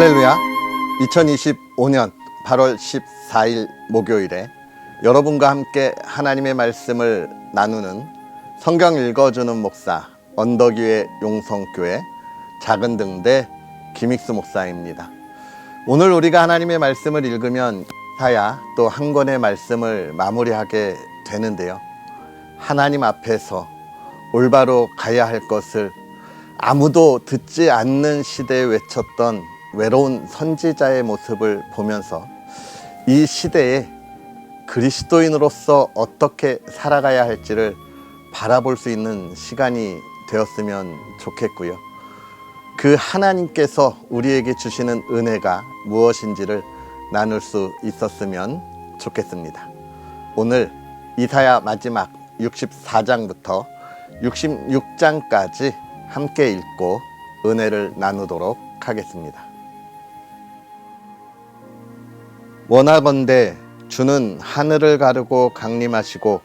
할렐루야. 2025년 8월 14일 목요일에 여러분과 함께 하나님의 말씀을 나누는 성경 읽어주는 목사 언덕위의 용성교회 작은등대 김익수 목사입니다. 오늘 우리가 하나님의 말씀을 읽으면 이사야 또 한 권의 말씀을 마무리하게 되는데요. 하나님 앞에서 올바로 가야 할 것을 아무도 듣지 않는 시대에 외쳤던 외로운 선지자의 모습을 보면서 이 시대에 그리스도인으로서 어떻게 살아가야 할지를 바라볼 수 있는 시간이 되었으면 좋겠고요. 그 하나님께서 우리에게 주시는 은혜가 무엇인지를 나눌 수 있었으면 좋겠습니다. 오늘 이사야 마지막 64장부터 66장까지 함께 읽고 은혜를 나누도록 하겠습니다. 원하건대 주는 하늘을 가르고 강림하시고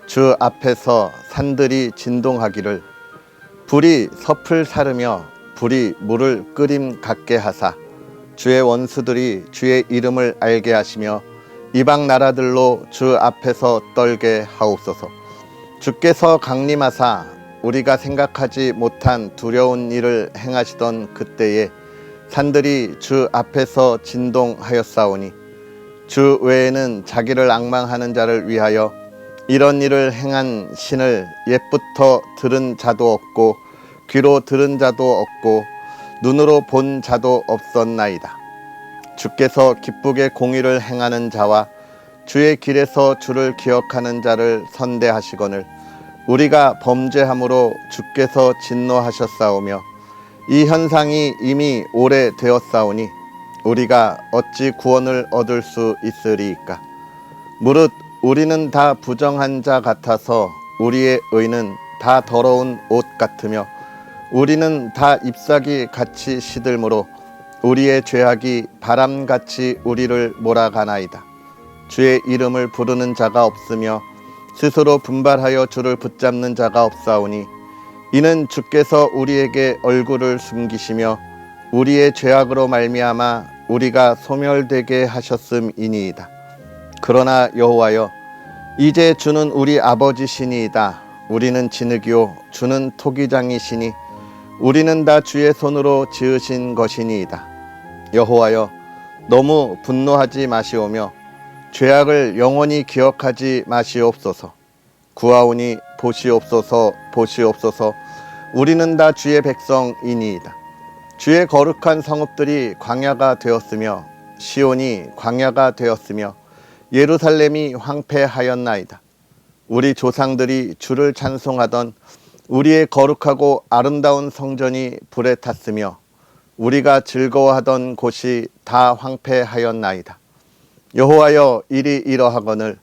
주 앞에서 산들이 진동하기를 불이 섭을 사르며 불이 물을 끓임 같게 하사 주의 원수들이 주의 이름을 알게 하시며 이방 나라들로 주 앞에서 떨게 하옵소서. 주께서 강림하사 우리가 생각하지 못한 두려운 일을 행하시던 그때에 산들이 주 앞에서 진동하였사오니 주 외에는 자기를 앙망하는 자를 위하여 이런 일을 행한 신을 옛부터 들은 자도 없고 귀로 들은 자도 없고 눈으로 본 자도 없었나이다. 주께서 기쁘게 공의를 행하는 자와 주의 길에서 주를 기억하는 자를 선대하시거늘 우리가 범죄함으로 주께서 진노하셨사오며 이 현상이 이미 오래되었사오니 우리가 어찌 구원을 얻을 수 있으리이까. 무릇 우리는 다 부정한 자 같아서 우리의 의는 다 더러운 옷 같으며 우리는 다 잎사귀 같이 시들므로 우리의 죄악이 바람같이 우리를 몰아가나이다. 주의 이름을 부르는 자가 없으며 스스로 분발하여 주를 붙잡는 자가 없사오니 이는 주께서 우리에게 얼굴을 숨기시며 우리의 죄악으로 말미암아 우리가 소멸되게 하셨음이니이다. 그러나 여호와여, 이제 주는 우리 아버지시니이다. 우리는 진흙이요 주는 토기장이시니 우리는 다 주의 손으로 지으신 것이니이다. 여호와여, 너무 분노하지 마시오며 죄악을 영원히 기억하지 마시옵소서. 구하오니 보시옵소서, 보시옵소서. 우리는 다 주의 백성이니이다. 주의 거룩한 성읍들이 광야가 되었으며 시온이 광야가 되었으며 예루살렘이 황폐하였나이다. 우리 조상들이 주를 찬송하던 우리의 거룩하고 아름다운 성전이 불에 탔으며 우리가 즐거워하던 곳이 다 황폐하였나이다. 여호와여, 일이 이러하거늘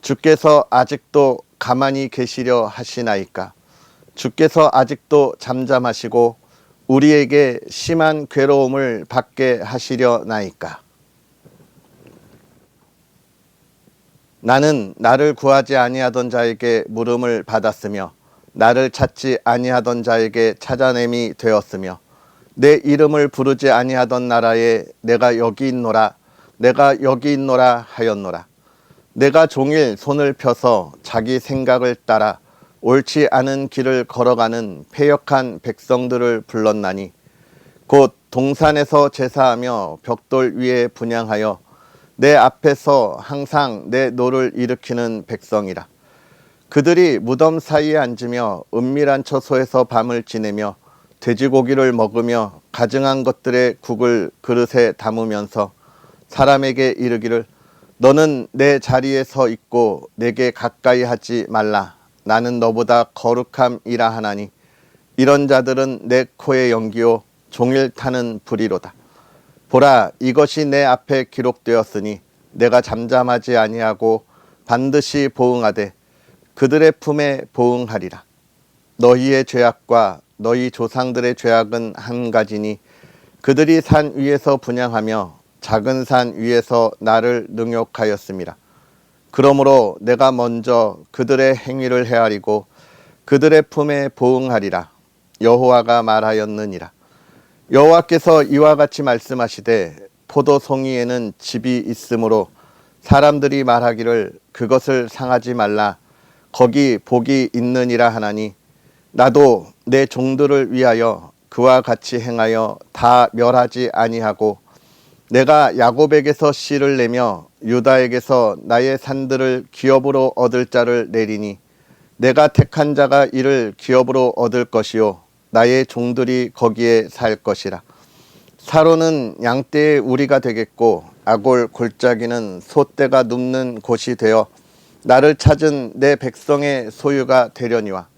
주께서 아직도 가만히 계시려 하시나이까. 주께서 아직도 잠잠하시고 우리에게 심한 괴로움을 받게 하시려나이까. 나는 나를 구하지 아니하던 자에게 물음을 받았으며 나를 찾지 아니하던 자에게 찾아냄이 되었으며 내 이름을 부르지 아니하던 나라에 내가 여기 있노라, 내가 여기 있노라 하였노라. 내가 종일 손을 펴서 자기 생각을 따라 옳지 않은 길을 걸어가는 패역한 백성들을 불렀나니 곧 동산에서 제사하며 벽돌 위에 분향하여 내 앞에서 항상 내 노를 일으키는 백성이라. 그들이 무덤 사이에 앉으며 은밀한 처소에서 밤을 지내며 돼지고기를 먹으며 가증한 것들의 국을 그릇에 담으면서 사람에게 이르기를 너는 내 자리에 서 있고 내게 가까이 하지 말라. 나는 너보다 거룩함이라 하나니 이런 자들은 내 코의 연기요 종일 타는 불이로다. 보라, 이것이 내 앞에 기록되었으니 내가 잠잠하지 아니하고 반드시 보응하되 그들의 품에 보응하리라. 너희의 죄악과 너희 조상들의 죄악은 한 가지니 그들이 산 위에서 분향하며 작은 산 위에서 나를 능욕하였음이라. 그러므로 내가 먼저 그들의 행위를 헤아리고 그들의 품에 보응하리라. 여호와가 말하였느니라. 여호와께서 이와 같이 말씀하시되 포도송이에는 즙이 있으므로 사람들이 말하기를 그것을 상하지 말라 거기 복이 있느니라 하나니 나도 내 종들을 위하여 그와 같이 행하여 다 멸하지 아니하고 내가 야곱에게서 씨를 내며 유다에게서 나의 산들을 기업으로 얻을 자를 내리니 내가 택한 자가 이를 기업으로 얻을 것이요 나의 종들이 거기에 살 것이라. 사로는 양떼의 우리가 되겠고 아골 골짜기는 소떼가 눕는 곳이 되어 나를 찾은 내 백성의 소유가 되려니와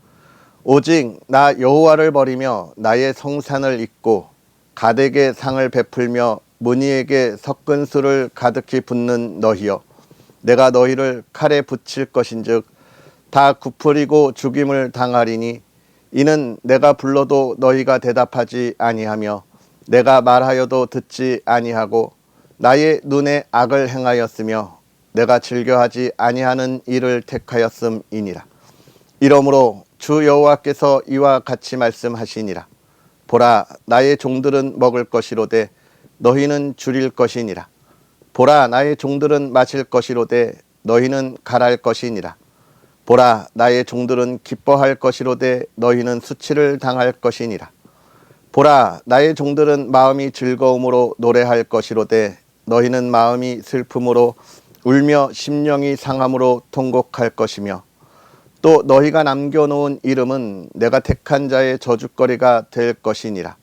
오직 나 여호와를 버리며 나의 성산을 잊고 가덱에 상을 베풀며 문희에게 섞은 술을 가득히 붓는 너희여 내가 너희를 칼에 붙일 것인즉 다 굽으리고 죽임을 당하리니 이는 내가 불러도 너희가 대답하지 아니하며 내가 말하여도 듣지 아니하고 나의 눈에 악을 행하였으며 내가 즐겨하지 아니하는 일을 택하였음이니라. 이러므로 주 여호와께서 이와 같이 말씀하시니라. 보라 나의 종들은 먹을 것이로되 너희는 줄일 것이니라. 보라 나의 종들은 마실 것이로되 너희는 갈할 것이니라. 보라 나의 종들은 기뻐할 것이로되 너희는 수치를 당할 것이니라. 보라 나의 종들은 마음이 즐거움으로 노래할 것이로되 너희는 마음이 슬픔으로 울며 심령이 상함으로 통곡할 것이며 또 너희가 남겨놓은 이름은 내가 택한 자의 저주거리가 될 것이니라.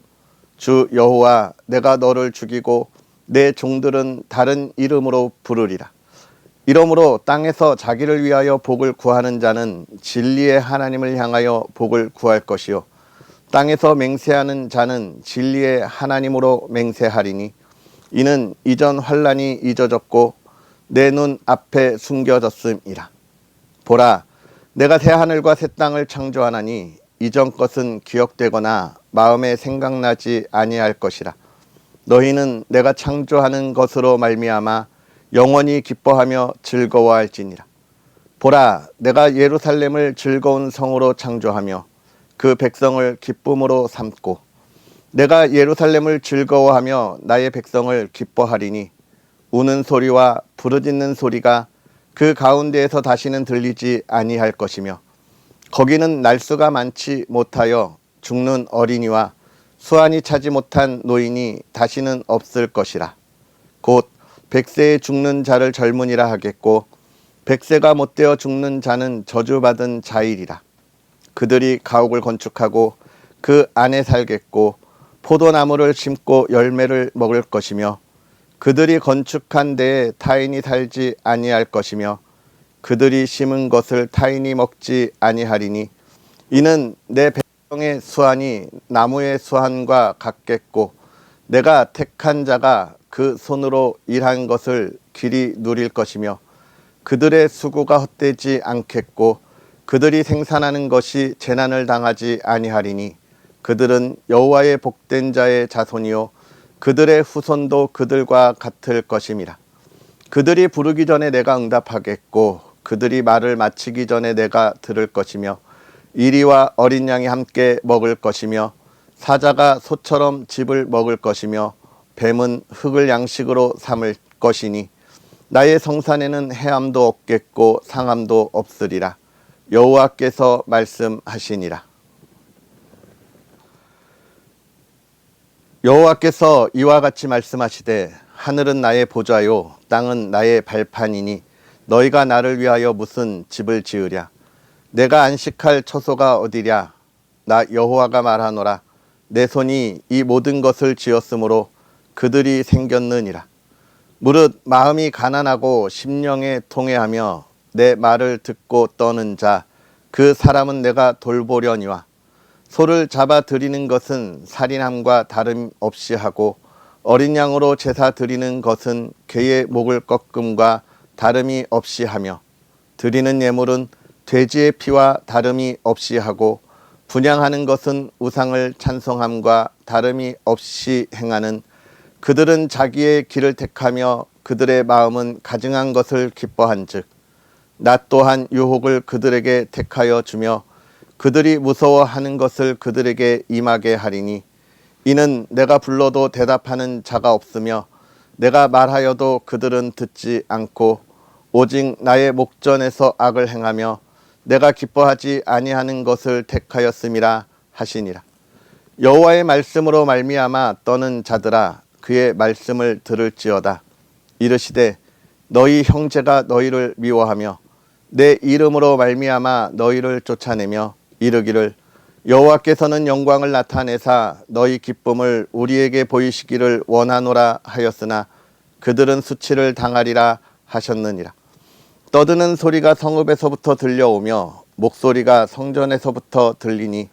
주 여호와 내가 너를 죽이고 내 종들은 다른 이름으로 부르리라. 이러므로 땅에서 자기를 위하여 복을 구하는 자는 진리의 하나님을 향하여 복을 구할 것이요 땅에서 맹세하는 자는 진리의 하나님으로 맹세하리니 이는 이전 환난이 잊어졌고 내 눈 앞에 숨겨졌음이라. 보라 내가 새 하늘과 새 땅을 창조하나니 이전 것은 기억되거나 마음에 생각나지 아니할 것이라. 너희는 내가 창조하는 것으로 말미암아 영원히 기뻐하며 즐거워할지니라. 보라 내가 예루살렘을 즐거운 성으로 창조하며 그 백성을 기쁨으로 삼고 내가 예루살렘을 즐거워하며 나의 백성을 기뻐하리니 우는 소리와 부르짖는 소리가 그 가운데에서 다시는 들리지 아니할 것이며 거기는 날수가 많지 못하여 죽는 어린이와 수완이 차지 못한 노인이 다시는 없을 것이라. 곧 100세에 죽는 자를 젊은이라 하겠고 100세가 못되어 죽는 자는 저주받은 자이리라. 그들이 가옥을 건축하고 그 안에 살겠고 포도나무를 심고 열매를 먹을 것이며 그들이 건축한 데에 타인이 살지 아니할 것이며 그들이 심은 것을 타인이 먹지 아니하리니 이는 내 백성의 수완이 나무의 수완과 같겠고 내가 택한 자가 그 손으로 일한 것을 길이 누릴 것이며 그들의 수고가 헛되지 않겠고 그들이 생산하는 것이 재난을 당하지 아니하리니 그들은 여호와의 복된 자의 자손이요 그들의 후손도 그들과 같을 것임이라. 그들이 부르기 전에 내가 응답하겠고 그들이 말을 마치기 전에 내가 들을 것이며 이리와 어린 양이 함께 먹을 것이며 사자가 소처럼 즙을 먹을 것이며 뱀은 흙을 양식으로 삼을 것이니 나의 성산에는 해함도 없겠고 상함도 없으리라. 여호와께서 말씀하시니라. 여호와께서 이와 같이 말씀하시되 하늘은 나의 보좌요 땅은 나의 발판이니 너희가 나를 위하여 무슨 집을 지으랴. 내가 안식할 처소가 어디랴. 나 여호와가 말하노라. 내 손이 이 모든 것을 지었으므로 그들이 생겼느니라. 무릇 마음이 가난하고 심령에 통회하며 내 말을 듣고 떠는 자 그 사람은 내가 돌보려니와 소를 잡아 드리는 것은 살인함과 다름 없이 하고 어린 양으로 제사 드리는 것은 개의 목을 꺾음과 다름이 없이 하며 드리는 예물은 돼지의 피와 다름이 없이 하고 분향하는 것은 우상을 찬송함과 다름이 없이 행하는 그들은 자기의 길을 택하며 그들의 마음은 가증한 것을 기뻐한즉 나 또한 유혹을 그들에게 택하여 주며 그들이 무서워하는 것을 그들에게 임하게 하리니 이는 내가 불러도 대답하는 자가 없으며 내가 말하여도 그들은 듣지 않고 오직 나의 목전에서 악을 행하며 내가 기뻐하지 아니하는 것을 택하였음이라 하시니라. 여호와의 말씀으로 말미암아 떠는 자들아 그의 말씀을 들을지어다. 이르시되 너희 형제가 너희를 미워하며 내 이름으로 말미암아 너희를 쫓아내며 이르기를 여호와께서는 영광을 나타내사 너희 기쁨을 우리에게 보이시기를 원하노라 하였으나 그들은 수치를 당하리라 하셨느니라. 떠드는 소리가 성읍에서부터 들려오며 목소리가 성전에서부터 들리니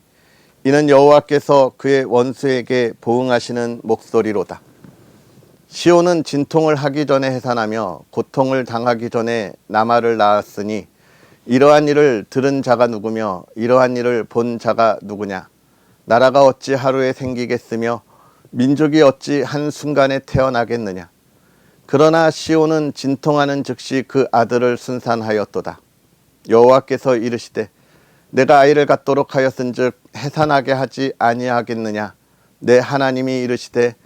이는 여호와께서 그의 원수에게 보응하시는 목소리로다. 시온은 진통을 하기 전에 해산하며 고통을 당하기 전에 나말을 낳았으니 이러한 일을 들은 자가 누구며 이러한 일을 본 자가 누구냐. 나라가 어찌 하루에 생기겠으며 민족이 어찌 한순간에 태어나겠느냐. 그러나 시온은 진통하는 즉시 그 아들을 순산하였도다. 여호와께서 이르시되 내가 아이를 갖도록 하였은즉 해산하게 하지 아니하겠느냐. 내 하나님이 이르시되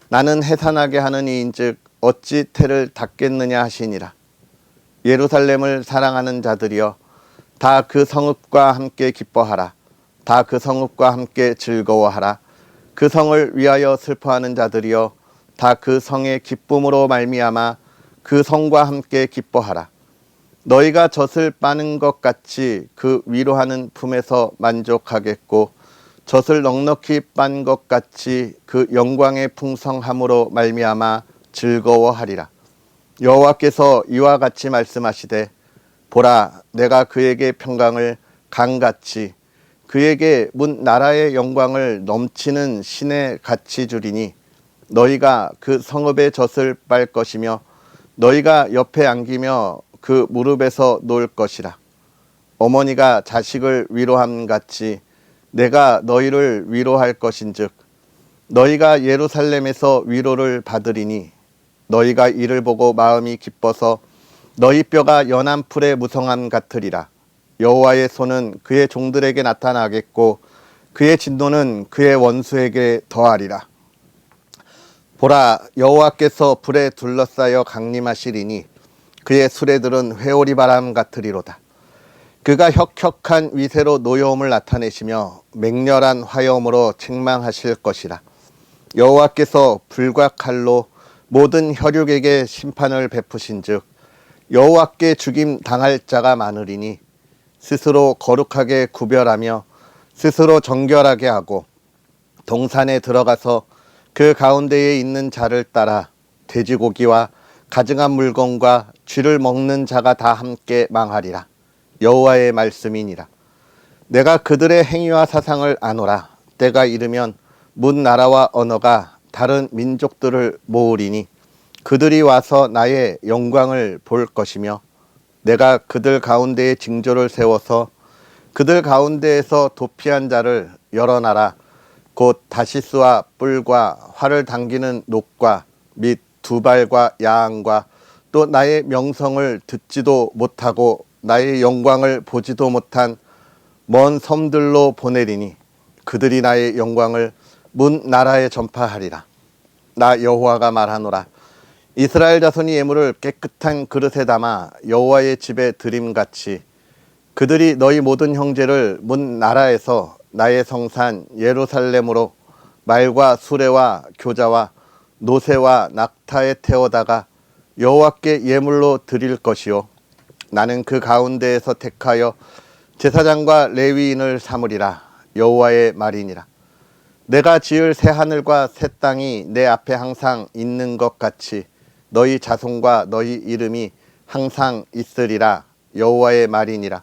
나는 해산하게 하는 이인즉 어찌 태를 닫겠느냐 하시니라. 예루살렘을 사랑하는 자들이여 다 그 성읍과 함께 기뻐하라. 다 그 성읍과 함께 즐거워하라. 그 성을 위하여 슬퍼하는 자들이여 다 그 성의 기쁨으로 말미암아 그 성과 함께 기뻐하라. 너희가 젖을 빠는 것 같이 그 위로하는 품에서 만족하겠고 젖을 넉넉히 빤 것 같이 그 영광의 풍성함으로 말미암아 즐거워하리라. 여호와께서 이와 같이 말씀하시되 보라 내가 그에게 평강을 강같이 그에게 문 나라의 영광을 넘치는 신의 같이 주리니 너희가 그 성읍의 젖을 빨 것이며 너희가 옆에 안기며 그 무릎에서 놓을 것이라. 어머니가 자식을 위로함 같이 내가 너희를 위로할 것인즉 너희가 예루살렘에서 위로를 받으리니 너희가 이를 보고 마음이 기뻐서 너희 뼈가 연한 풀의 무성함 같으리라. 여호와의 손은 그의 종들에게 나타나겠고 그의 진노는 그의 원수에게 더하리라. 보라 여호와께서 불에 둘러싸여 강림하시리니 그의 수레들은 회오리 바람 같으리로다. 그가 혁혁한 위세로 노여움을 나타내시며 맹렬한 화염으로 책망하실 것이라. 여호와께서 불과 칼로 모든 혈육에게 심판을 베푸신즉 여호와께 죽임 당할 자가 많으리니 스스로 거룩하게 구별하며 스스로 정결하게 하고 동산에 들어가서 그 가운데에 있는 자를 따라 돼지고기와 가증한 물건과 쥐를 먹는 자가 다 함께 망하리라. 여호와의 말씀이니라. 내가 그들의 행위와 사상을 아노라. 때가 이르면 문 나라와 언어가 다른 민족들을 모으리니 그들이 와서 나의 영광을 볼 것이며 내가 그들 가운데에 징조를 세워서 그들 가운데에서 도피한 자를 여러 나라 곧 다시스와 뿔과 활을 당기는 녹과 및 두발과 야한과 또 나의 명성을 듣지도 못하고 나의 영광을 보지도 못한 먼 섬들로 보내리니 그들이 나의 영광을 문 나라에 전파하리라. 나 여호와가 말하노라. 이스라엘 자손이 예물을 깨끗한 그릇에 담아 여호와의 집에 드림같이 그들이 너희 모든 형제를 문 나라에서 나의 성산 예루살렘으로 말과 수레와 교자와 노새와 낙타에 태워다가 여호와께 예물로 드릴 것이요 나는 그 가운데에서 택하여 제사장과 레위인을 삼으리라. 여호와의 말이니라. 내가 지을 새 하늘과 새 땅이 내 앞에 항상 있는 것 같이 너희 자손과 너희 이름이 항상 있으리라. 여호와의 말이니라.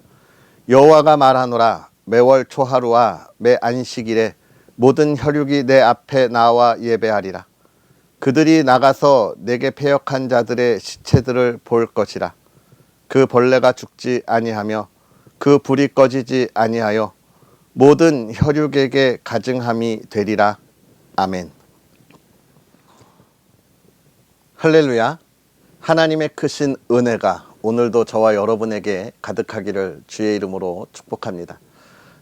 여호와가 말하노라. 매월 초하루와 매 안식일에 모든 혈육이 내 앞에 나와 예배하리라. 그들이 나가서 내게 패역한 자들의 시체들을 볼 것이라. 그 벌레가 죽지 아니하며 그 불이 꺼지지 아니하여 모든 혈육에게 가증함이 되리라. 아멘. 할렐루야. 하나님의 크신 은혜가 오늘도 저와 여러분에게 가득하기를 주의 이름으로 축복합니다.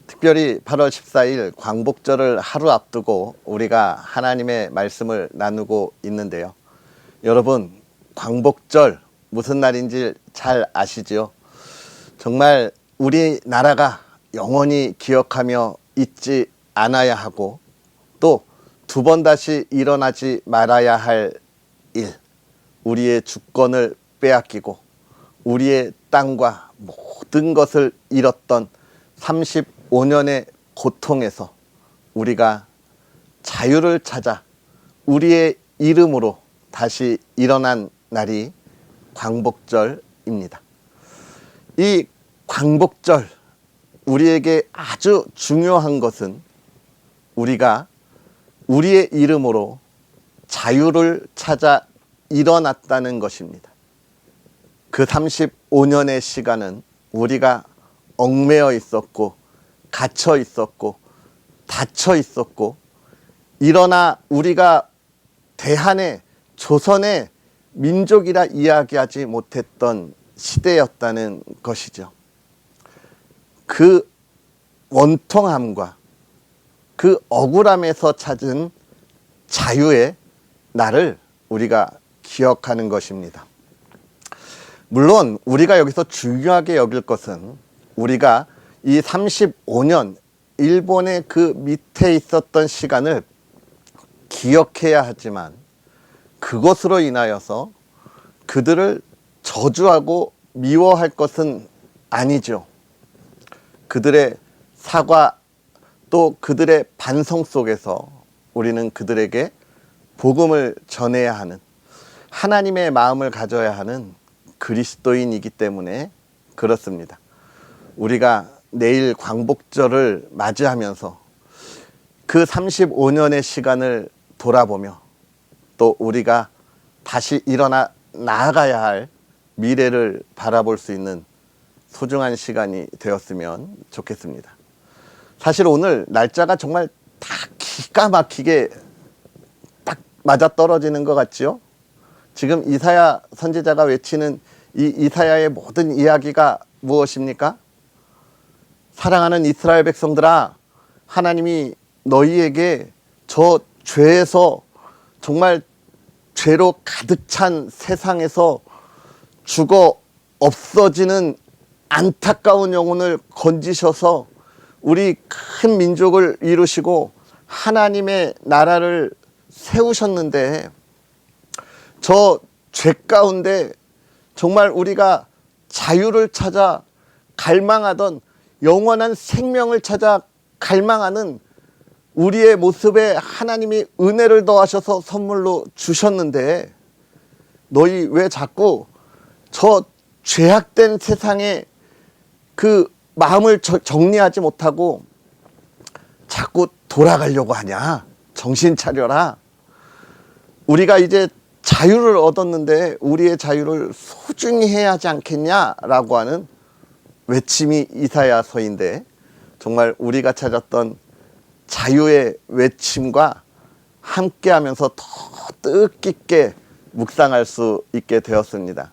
특별히 8월 14일 광복절을 하루 앞두고 우리가 하나님의 말씀을 나누고 있는데요. 여러분, 광복절 무슨 날인지 잘 아시죠? 정말 우리나라가 영원히 기억하며 잊지 않아야 하고 또 두 번 다시 일어나지 말아야 할 일, 우리의 주권을 빼앗기고 우리의 땅과 모든 것을 잃었던 35년의 고통에서 우리가 자유를 찾아 우리의 이름으로 다시 일어난 날이 광복절입니다. 이 광복절, 우리에게 아주 중요한 것은 우리가 우리의 이름으로 자유를 찾아 일어났다는 것입니다. 그 35년의 시간은 우리가 얽매여 있었고 갇혀 있었고 닫혀 있었고, 일어나 우리가 대한의 조선의 민족이라 이야기하지 못했던 시대였다는 것이죠. 그 원통함과 그 억울함에서 찾은 자유의 날을 우리가 기억하는 것입니다. 물론 우리가 여기서 중요하게 여길 것은 우리가 이 35년 일본의 그 밑에 있었던 시간을 기억해야 하지만 그것으로 인하여서 그들을 저주하고 미워할 것은 아니죠. 그들의 사과 또 그들의 반성 속에서 우리는 그들에게 복음을 전해야 하는, 하나님의 마음을 가져야 하는 그리스도인이기 때문에 그렇습니다. 우리가 내일 광복절을 맞이하면서 그 35년의 시간을 돌아보며 또 우리가 다시 일어나 나아가야 할 미래를 바라볼 수 있는 소중한 시간이 되었으면 좋겠습니다. 사실 오늘 날짜가 정말 다 기가 막히게 딱 맞아떨어지는 것 같지요? 지금 이사야 선지자가 외치는 이 이사야의 모든 이야기가 무엇입니까? 사랑하는 이스라엘 백성들아, 하나님이 너희에게 저 죄에서, 정말 죄로 가득 찬 세상에서 죽어 없어지는 안타까운 영혼을 건지셔서 우리 큰 민족을 이루시고 하나님의 나라를 세우셨는데, 저 죄 가운데 정말 우리가 자유를 찾아 갈망하던, 영원한 생명을 찾아 갈망하는 우리의 모습에 하나님이 은혜를 더하셔서 선물로 주셨는데, 너희 왜 자꾸 저 죄악된 세상에 그 마음을 정리하지 못하고 자꾸 돌아가려고 하냐? 정신 차려라. 우리가 이제 자유를 얻었는데 우리의 자유를 소중히 해야 하지 않겠냐라고 하는 외침이 이사야서인데, 정말 우리가 찾았던 자유의 외침과 함께하면서 더 뜻깊게 묵상할 수 있게 되었습니다.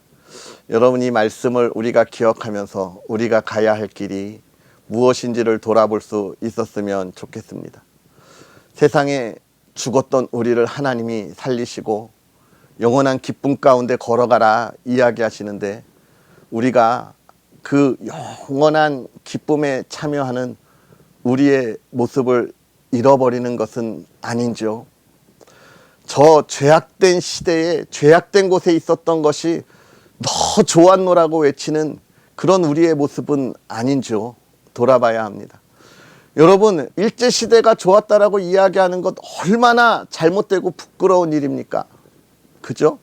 여러분, 이 말씀을 우리가 기억하면서 우리가 가야 할 길이 무엇인지를 돌아볼 수 있었으면 좋겠습니다. 세상에 죽었던 우리를 하나님이 살리시고 영원한 기쁨 가운데 걸어가라 이야기하시는데, 우리가 그 영원한 기쁨에 참여하는 우리의 모습을 잃어버리는 것은 아닌지요. 저 죄악된 시대에, 죄악된 곳에 있었던 것이 너 좋았노라고 외치는 그런 우리의 모습은 아닌지요. 돌아봐야 합니다. 여러분, 일제시대가 좋았다라고 이야기하는 것 얼마나 잘못되고 부끄러운 일입니까? 그죠?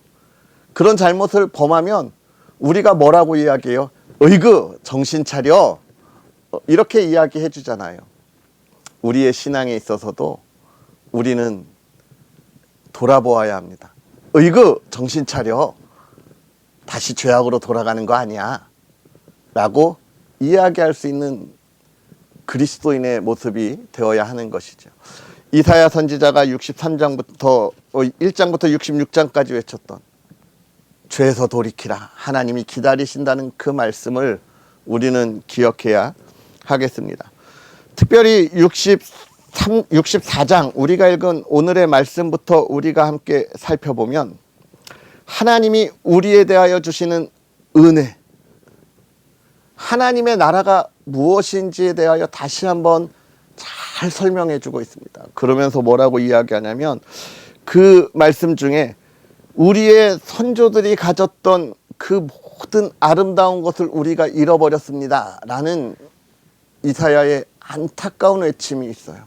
그런 잘못을 범하면 우리가 뭐라고 이야기해요? 어이구, 정신 차려. 이렇게 이야기해 주잖아요. 우리의 신앙에 있어서도 우리는 돌아보아야 합니다. 어이구, 정신 차려. 다시 죄악으로 돌아가는 거 아니야 라고 이야기할 수 있는 그리스도인의 모습이 되어야 하는 것이죠. 이사야 선지자가 63장부터 1장부터 66장까지 외쳤던 죄에서 돌이키라, 하나님이 기다리신다는 그 말씀을 우리는 기억해야 하겠습니다. 특별히 64장 우리가 읽은 오늘의 말씀부터 우리가 함께 살펴보면 하나님이 우리에 대하여 주시는 은혜, 하나님의 나라가 무엇인지에 대하여 다시 한번 잘 설명해 주고 있습니다. 그러면서 뭐라고 이야기하냐면 그 말씀 중에 우리의 선조들이 가졌던 그 모든 아름다운 것을 우리가 잃어버렸습니다 라는 이사야의 안타까운 외침이 있어요.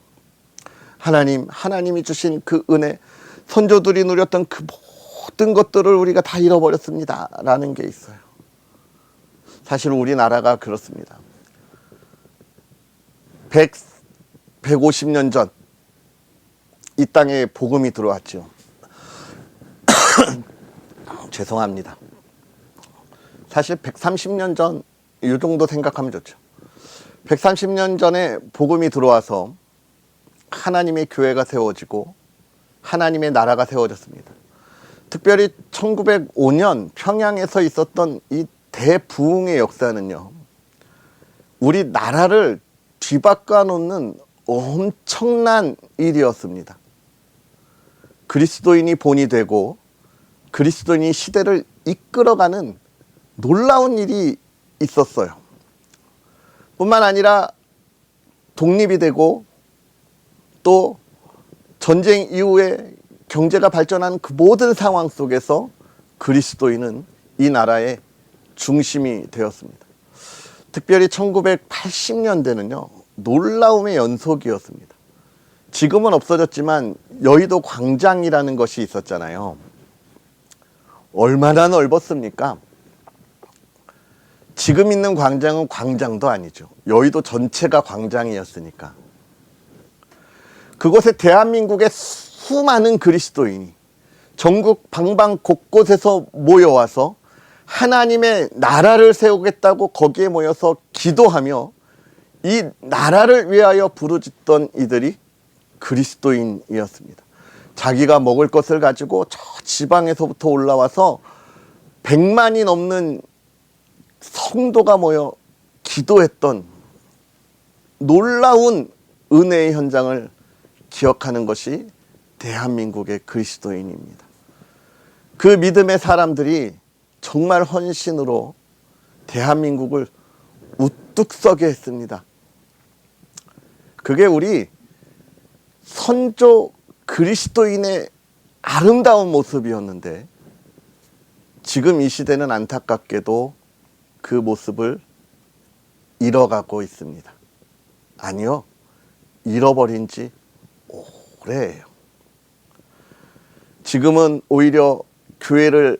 하나님이 주신 그 은혜, 선조들이 누렸던 그 모든 것들을 우리가 다 잃어버렸습니다 라는 게 있어요. 사실 우리나라가 그렇습니다. 150년 전 이 땅에 복음이 들어왔죠. 죄송합니다. 사실 130년 전 이 정도 생각하면 좋죠. 130년 전에 복음이 들어와서 하나님의 교회가 세워지고 하나님의 나라가 세워졌습니다. 특별히 1905년 평양에서 있었던 이 대부흥의 역사는요, 우리 나라를 뒤바꿔 놓는 엄청난 일이었습니다. 그리스도인이 본이 되고 그리스도인이 시대를 이끌어가는 놀라운 일이 있었어요. 뿐만 아니라 독립이 되고 또 전쟁 이후에 경제가 발전하는 그 모든 상황 속에서 그리스도인은 이 나라의 중심이 되었습니다. 특별히 1980년대는요 놀라움의 연속이었습니다. 지금은 없어졌지만 여의도 광장이라는 것이 있었잖아요. 얼마나 넓었습니까? 지금 있는 광장은 광장도 아니죠. 여의도 전체가 광장이었으니까. 그곳에 대한민국의 수많은 그리스도인이 전국 방방 곳곳에서 모여와서 하나님의 나라를 세우겠다고 거기에 모여서 기도하며 이 나라를 위하여 부르짖던 이들이 그리스도인이었습니다. 자기가 먹을 것을 가지고 저 지방에서부터 올라와서 100만이 넘는 성도가 모여 기도했던 놀라운 은혜의 현장을 기억하는 것이 대한민국의 그리스도인입니다. 그 믿음의 사람들이 정말 헌신으로 대한민국을 우뚝 서게 했습니다. 그게 우리 선조 그리스도인의 아름다운 모습이었는데 지금 이 시대는 안타깝게도 그 모습을 잃어가고 있습니다. 아니요, 잃어버린 지 오래예요. 지금은 오히려 교회를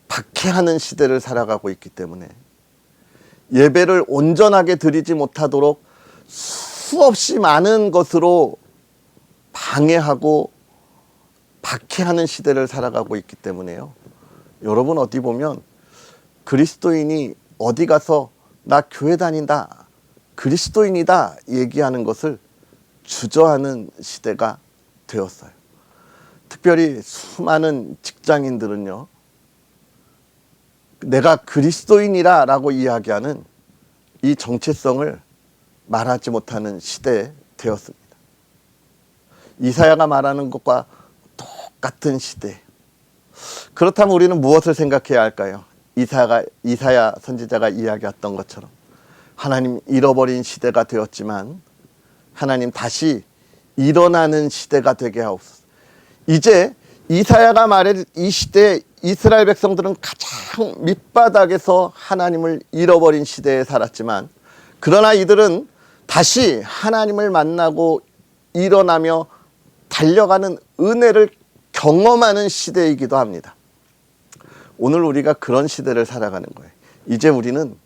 박해하는 시대를 살아가고 있기 때문에 예배를 온전하게 드리지 못하도록 수없이 많은 것으로 방해하고 박해하는 시대를 살아가고 있기 때문에요. 여러분 어디 보면 그리스도인이 어디 가서 나 교회 다닌다, 그리스도인이다 얘기하는 것을 주저하는 시대가 되었어요. 특별히 수많은 직장인들은요, 내가 그리스도인이라 라고 이야기하는 이 정체성을 말하지 못하는 시대에 되었습니다. 이사야가 말하는 것과 똑같은 시대. 그렇다면 우리는 무엇을 생각해야 할까요? 이사야 선지자가 이야기했던 것처럼 하나님 잃어버린 시대가 되었지만 하나님 다시 일어나는 시대가 되게 하옵소서. 이제 이사야가 말할 이 시대에 이스라엘 백성들은 가장 밑바닥에서 하나님을 잃어버린 시대에 살았지만 그러나 이들은 다시 하나님을 만나고 일어나며 달려가는 은혜를 경험하는 시대이기도 합니다. 오늘 우리가 그런 시대를 살아가는 거예요. 이제 우리는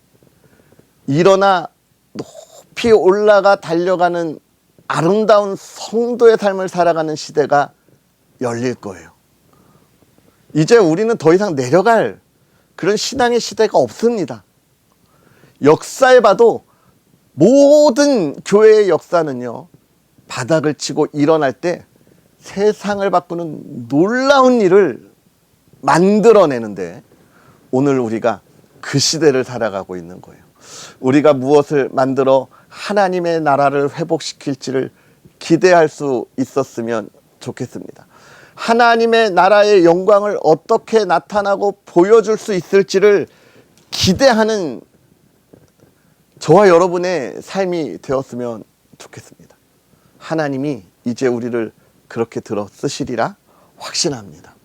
일어나 높이 올라가 달려가는 아름다운 성도의 삶을 살아가는 시대가 열릴 거예요. 이제 우리는 더 이상 내려갈 그런 신앙의 시대가 없습니다. 역사에 봐도 모든 교회의 역사는요, 바닥을 치고 일어날 때 세상을 바꾸는 놀라운 일을 만들어내는데 오늘 우리가 그 시대를 살아가고 있는 거예요. 우리가 무엇을 만들어 하나님의 나라를 회복시킬지를 기대할 수 있었으면 좋겠습니다. 하나님의 나라의 영광을 어떻게 나타나고 보여줄 수 있을지를 기대하는 저와 여러분의 삶이 되었으면 좋겠습니다. 하나님이 이제 우리를 그렇게 들어 쓰시리라 확신합니다.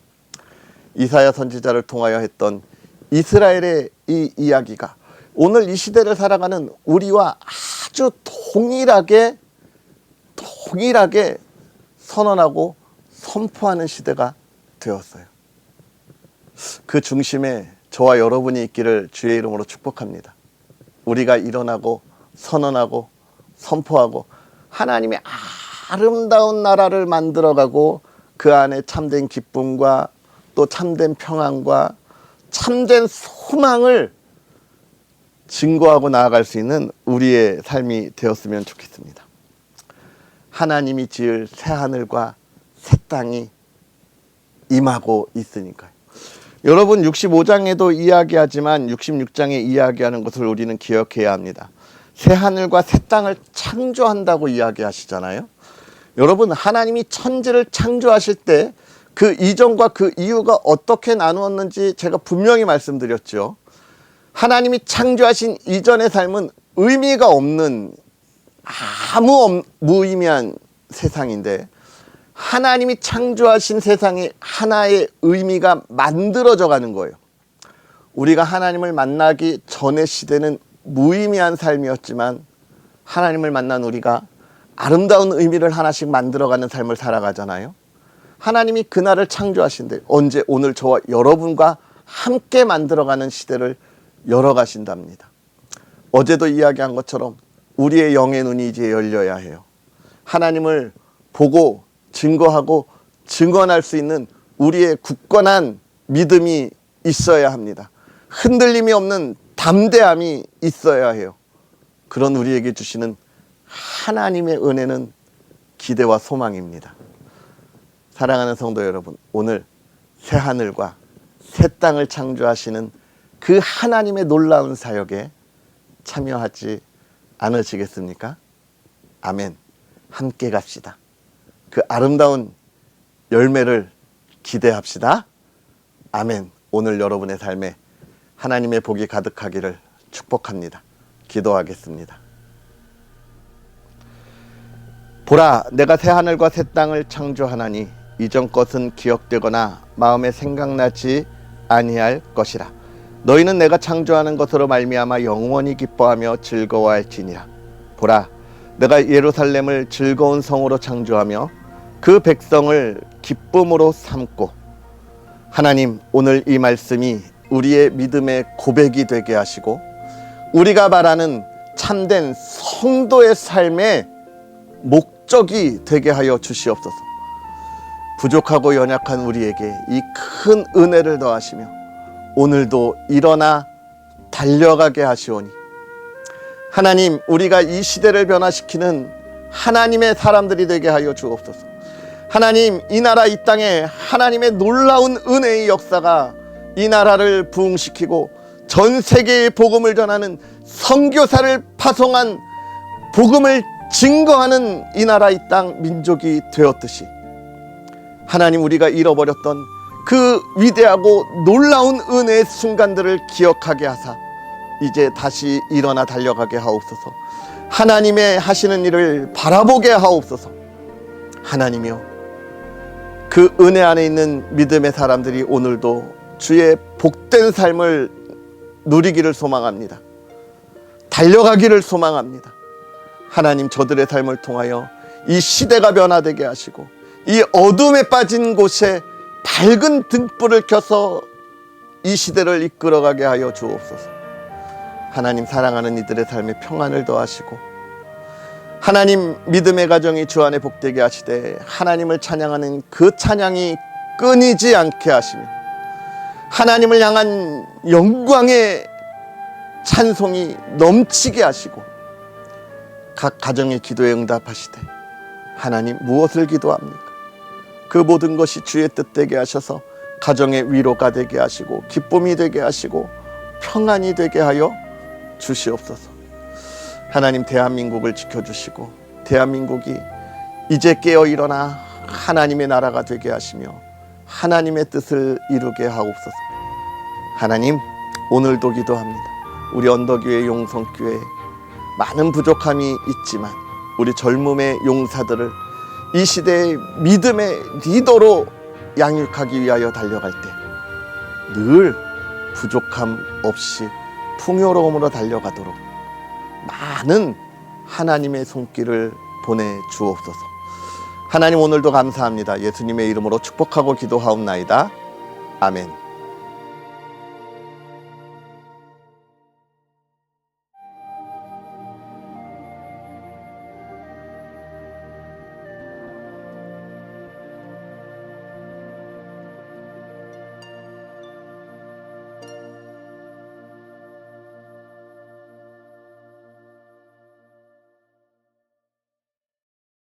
이사야 선지자를 통하여 했던 이스라엘의 이 이야기가 오늘 이 시대를 살아가는 우리와 아주 동일하게 선언하고 선포하는 시대가 되었어요. 그 중심에 저와 여러분이 있기를 주의 이름으로 축복합니다. 우리가 일어나고 선언하고 선포하고 하나님의 아름다운 나라를 만들어가고 그 안에 참된 기쁨과 또 참된 평안과 참된 소망을 증거하고 나아갈 수 있는 우리의 삶이 되었으면 좋겠습니다. 하나님이 지을 새하늘과 새 땅이 임하고 있으니까요. 여러분 65장에도 이야기하지만 66장에 이야기하는 것을 우리는 기억해야 합니다. 새하늘과 새 땅을 창조한다고 이야기하시잖아요. 여러분 하나님이 천지를 창조하실 때 그 이전과 그 이후가 어떻게 나누었는지 제가 분명히 말씀드렸죠. 하나님이 창조하신 이전의 삶은 의미가 없는 아무 무의미한 세상인데 하나님이 창조하신 세상에 하나의 의미가 만들어져 가는 거예요. 우리가 하나님을 만나기 전의 시대는 무의미한 삶이었지만 하나님을 만난 우리가 아름다운 의미를 하나씩 만들어가는 삶을 살아가잖아요. 하나님이 그날을 창조하신대 언제 오늘 저와 여러분과 함께 만들어가는 시대를 열어가신답니다. 어제도 이야기한 것처럼 우리의 영의 눈이 이제 열려야 해요. 하나님을 보고 증거하고 증언할 수 있는 우리의 굳건한 믿음이 있어야 합니다. 흔들림이 없는 담대함이 있어야 해요. 그런 우리에게 주시는 하나님의 은혜는 기대와 소망입니다. 사랑하는 성도 여러분, 오늘 새 하늘과 새 땅을 창조하시는 그 하나님의 놀라운 사역에 참여하지 않으시겠습니까? 아멘. 함께 갑시다. 그 아름다운 열매를 기대합시다. 아멘. 오늘 여러분의 삶에 하나님의 복이 가득하기를 축복합니다. 기도하겠습니다. 보라, 내가 새 하늘과 새 땅을 창조하나니 이전 것은 기억되거나 마음에 생각나지 아니할 것이라. 너희는 내가 창조하는 것으로 말미암아 영원히 기뻐하며 즐거워할지니라. 보라, 내가 예루살렘을 즐거운 성으로 창조하며 그 백성을 기쁨으로 삼고. 하나님, 오늘 이 말씀이 우리의 믿음의 고백이 되게 하시고 우리가 말하는 참된 성도의 삶의 목적이 되게 하여 주시옵소서. 부족하고 연약한 우리에게 이 큰 은혜를 더하시며 오늘도 일어나 달려가게 하시오니 하나님, 우리가 이 시대를 변화시키는 하나님의 사람들이 되게 하여 주옵소서. 하나님, 이 나라 이 땅에 하나님의 놀라운 은혜의 역사가 이 나라를 부흥시키고 전 세계에 복음을 전하는 선교사를 파송한 복음을 증거하는 이 나라 이 땅 민족이 되었듯이 하나님, 우리가 잃어버렸던 그 위대하고 놀라운 은혜의 순간들을 기억하게 하사 이제 다시 일어나 달려가게 하옵소서. 하나님의 하시는 일을 바라보게 하옵소서. 하나님이여, 그 은혜 안에 있는 믿음의 사람들이 오늘도 주의 복된 삶을 누리기를 소망합니다. 달려가기를 소망합니다. 하나님, 저들의 삶을 통하여 이 시대가 변화되게 하시고 이 어둠에 빠진 곳에 밝은 등불을 켜서 이 시대를 이끌어가게 하여 주옵소서. 하나님, 사랑하는 이들의 삶에 평안을 더하시고 하나님, 믿음의 가정이 주 안에 복되게 하시되 하나님을 찬양하는 그 찬양이 끊이지 않게 하시며 하나님을 향한 영광의 찬송이 넘치게 하시고 각 가정의 기도에 응답하시되 하나님, 무엇을 기도합니까? 그 모든 것이 주의 뜻되게 하셔서 가정의 위로가 되게 하시고 기쁨이 되게 하시고 평안이 되게 하여 주시옵소서. 하나님, 대한민국을 지켜주시고 대한민국이 이제 깨어 일어나 하나님의 나라가 되게 하시며 하나님의 뜻을 이루게 하옵소서. 하나님, 오늘도 기도합니다. 우리 언덕교회 용성교회 많은 부족함이 있지만 우리 젊음의 용사들을 이 시대의 믿음의 리더로 양육하기 위하여 달려갈 때 늘 부족함 없이 풍요로움으로 달려가도록 많은 하나님의 손길을 보내주옵소서. 하나님, 오늘도 감사합니다. 예수님의 이름으로 축복하고 기도하옵나이다. 아멘.